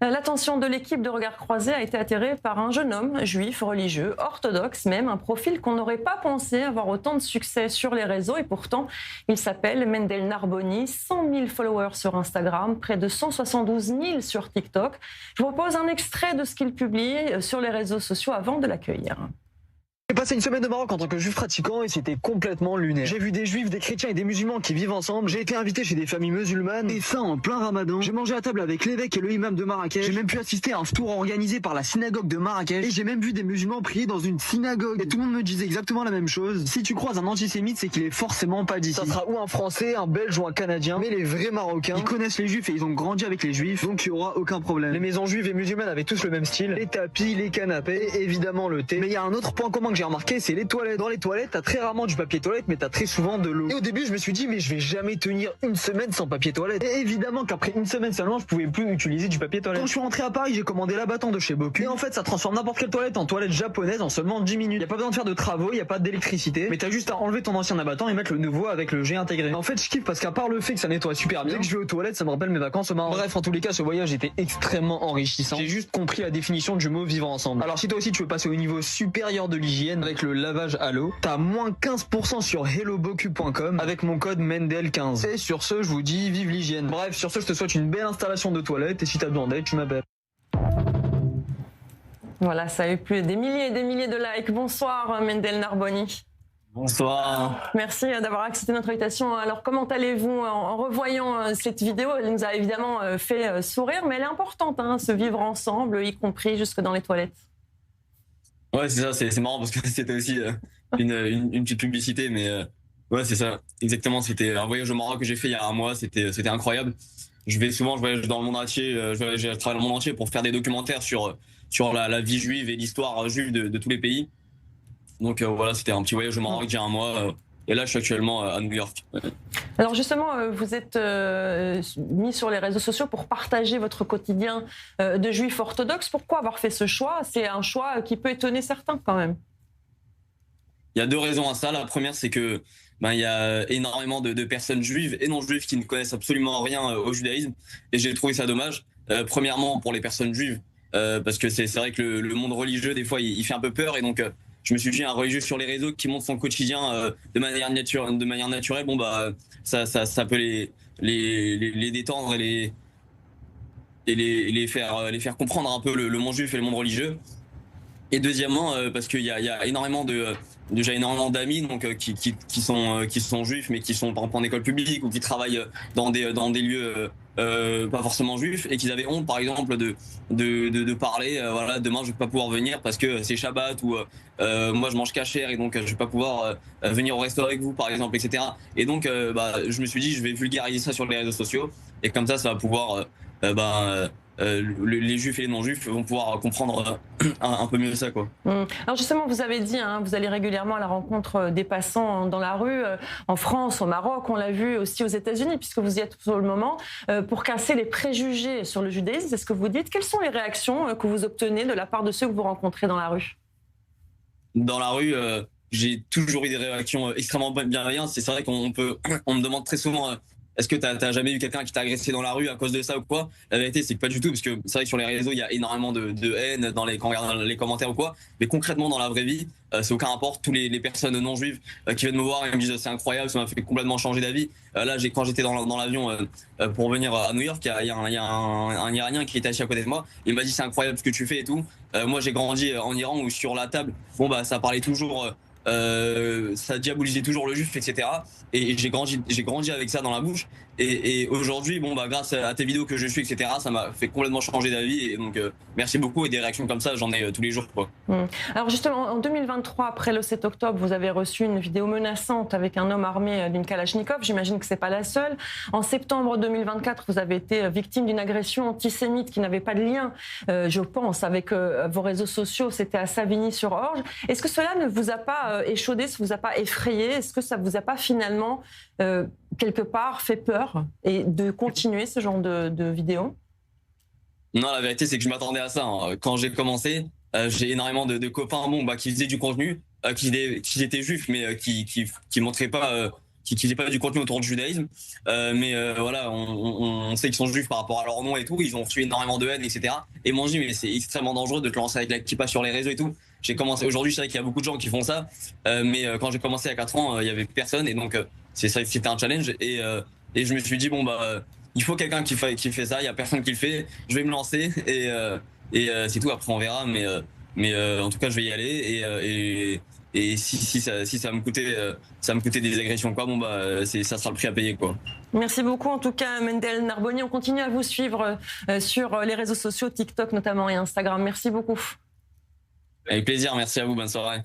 L'attention de l'équipe de Regard Croisé a été attirée par un jeune homme, juif, religieux, orthodoxe même, un profil qu'on n'aurait pas pensé avoir autant de succès sur les réseaux et pourtant il s'appelle Mendel Narboni, 100 000 followers sur Instagram, près de 172 000 sur TikTok. Je vous propose un extrait de ce qu'il publie sur les réseaux sociaux avant de l'accueillir. J'ai passé une semaine au Maroc en tant que juif pratiquant et c'était complètement lunaire. J'ai vu des juifs, des chrétiens et des musulmans qui vivent ensemble. J'ai été invité chez des familles musulmanes et ça en plein ramadan. J'ai mangé à table avec l'évêque et le imam de Marrakech. J'ai même pu assister à un tour organisé par la synagogue de Marrakech et j'ai même vu des musulmans prier dans une synagogue. Et tout le monde me disait exactement la même chose. Si tu croises un antisémite, c'est qu'il est forcément pas d'ici. Ça sera ou un Français, un Belge ou un Canadien. Mais les vrais Marocains, ils connaissent les juifs et ils ont grandi avec les juifs, donc il y aura aucun problème. Les maisons juives et musulmanes avaient tous le même style. Les tapis, les canapés et évidemment le thé. Mais il y a un autre point commun que j'ai remarqué, c'est les toilettes. Dans les toilettes, t'as très rarement du papier toilette, mais t'as très souvent de l'eau. Et au début, je me suis dit, mais je vais jamais tenir une semaine sans papier toilette. Et évidemment qu'après une semaine seulement, je pouvais plus utiliser du papier toilette. Quand je suis rentré à Paris, j'ai commandé l'abattant de chez Boku. Et en fait, ça transforme n'importe quelle toilette en toilette japonaise en seulement 10 minutes. Y a pas besoin de faire de travaux, y a pas d'électricité, mais t'as juste à enlever ton ancien abattant et mettre le nouveau avec le jet intégré. En fait, je kiffe parce qu'à part le fait que ça nettoie super bien, dès que je vais aux toilettes, ça me rappelle mes vacances au Maroc. Bref, en tous les cas, ce voyage était extrêmement enrichissant. J'ai juste compris la définition du mot vivre ensemble. Alors si toi aussi tu veux passer au niveau supérieur de l'hygiène avec le lavage à l'eau, t'as moins 15% sur helloboku.com avec mon code Mendel15. Et sur ce, je vous dis vive l'hygiène. Bref, sur ce, je te souhaite une belle installation de toilette et si t'as besoin d'aide, tu m'appelles. Voilà, ça a eu plus des milliers et des milliers de likes. Bonsoir Mendel Narboni. Bonsoir. Merci d'avoir accepté notre invitation. Alors, comment allez-vous en revoyant cette vidéo? Elle nous a évidemment fait sourire, mais elle est importante, hein, se vivre ensemble, y compris jusque dans les toilettes. Ouais, c'est ça, c'est marrant parce que c'était aussi une petite publicité, mais ouais, c'est ça, exactement. C'était un voyage au Maroc que j'ai fait il y a un mois, c'était incroyable. Je voyage dans le monde entier, je travaille dans le monde entier pour faire des documentaires sur la vie juive et l'histoire juive de tous les pays. Donc voilà, c'était un petit voyage au Maroc il y a un mois. Et là, je suis actuellement à New York. Ouais. Alors justement, vous êtes mis sur les réseaux sociaux pour partager votre quotidien de juif orthodoxe. Pourquoi avoir fait ce choix? C'est un choix qui peut étonner certains quand même. Il y a deux raisons à ça. La première, c'est que il y a énormément de personnes juives et non juives qui ne connaissent absolument rien au judaïsme. Et j'ai trouvé ça dommage. Premièrement, pour les personnes juives, parce que c'est vrai que le monde religieux, des fois, il fait un peu peur. Et donc, je me suis dit, un religieux sur les réseaux qui montre son quotidien de manière naturelle, bon, bah, ça peut les détendre et les faire comprendre un peu le monde juif et le monde religieux. Et deuxièmement, parce qu'il y a énormément déjà énormément d'amis donc qui sont juifs mais qui sont par exemple en école publique ou qui travaillent dans des lieux pas forcément juifs et qu'ils avaient honte par exemple de parler voilà, demain je vais pas pouvoir venir parce que c'est Shabbat ou moi je mange kasher et donc je vais pas pouvoir venir au resto avec vous par exemple, etc. Et donc je me suis dit je vais vulgariser ça sur les réseaux sociaux et comme ça va pouvoir les juifs et les non-juifs vont pouvoir comprendre un peu mieux ça, quoi. Alors justement, vous avez dit, hein, vous allez régulièrement à la rencontre des passants dans la rue, en France, au Maroc, on l'a vu aussi aux États-Unis, puisque vous y êtes pour le moment, pour casser les préjugés sur le judaïsme. C'est ce que vous dites. Quelles sont les réactions que vous obtenez de la part de ceux que vous rencontrez dans la rue? Dans la rue, j'ai toujours eu des réactions extrêmement bienveillantes. C'est vrai on me demande très souvent est-ce que t'as jamais eu quelqu'un qui t'a agressé dans la rue à cause de ça ou quoi? La vérité, c'est que pas du tout, parce que c'est vrai que sur les réseaux, il y a énormément de haine quand on regarde les commentaires ou quoi. Mais concrètement, dans la vraie vie, c'est aucun rapport. Tous les personnes non juives qui viennent me voir et me disent c'est incroyable, ça m'a fait complètement changer d'avis. Là, quand j'étais dans l'avion pour venir à New York, il y a un Iranien qui était assis à côté de moi. Il m'a dit c'est incroyable ce que tu fais et tout. Moi, j'ai grandi en Iran où sur la table, bon bah ça parlait toujours. Ça diabolisait toujours le juif, etc. Et j'ai grandi avec ça dans la bouche. Et aujourd'hui, bon bah grâce à tes vidéos que je suis, etc. Ça m'a fait complètement changer d'avis. Et donc merci beaucoup et des réactions comme ça, j'en ai tous les jours, quoi. Alors justement, en 2023, après le 7 octobre, vous avez reçu une vidéo menaçante avec un homme armé d'une Kalachnikov. J'imagine que c'est pas la seule. En septembre 2024, vous avez été victime d'une agression antisémite qui n'avait pas de lien, je pense, avec vos réseaux sociaux. C'était à Savigny-sur-Orge. Est-ce que cela ne vous a pas échaudé, ça vous a pas effrayé? Est-ce que ça vous a pas finalement quelque part fait peur et de continuer ce genre de vidéos? Non, la vérité c'est que je m'attendais à ça, hein. Quand j'ai commencé, j'ai énormément de copains qui faisaient du contenu, qui étaient juifs mais qui montraient pas qui faisaient pas du contenu autour du judaïsme. Mais voilà, on sait qu'ils sont juifs par rapport à leur nom et tout. Ils ont reçu énormément de haine, etc. Et moi, je dis, mais c'est extrêmement dangereux de te lancer avec la kippa sur les réseaux et tout. J'ai commencé aujourd'hui, je sais qu'il y a beaucoup de gens qui font ça, mais quand j'ai commencé à 4 ans, il y avait personne et donc c'est ça, c'était un challenge et je me suis dit bon bah il faut quelqu'un qui fait ça, il y a personne qui le fait, je vais me lancer et c'est tout. Après on verra, mais en tout cas je vais y aller et si ça me coûtait des agressions quoi, bon bah ça sera le prix à payer quoi. Merci beaucoup en tout cas Mendel Narboni, on continue à vous suivre sur les réseaux sociaux, TikTok notamment et Instagram. Merci beaucoup. Avec plaisir, merci à vous, bonne soirée.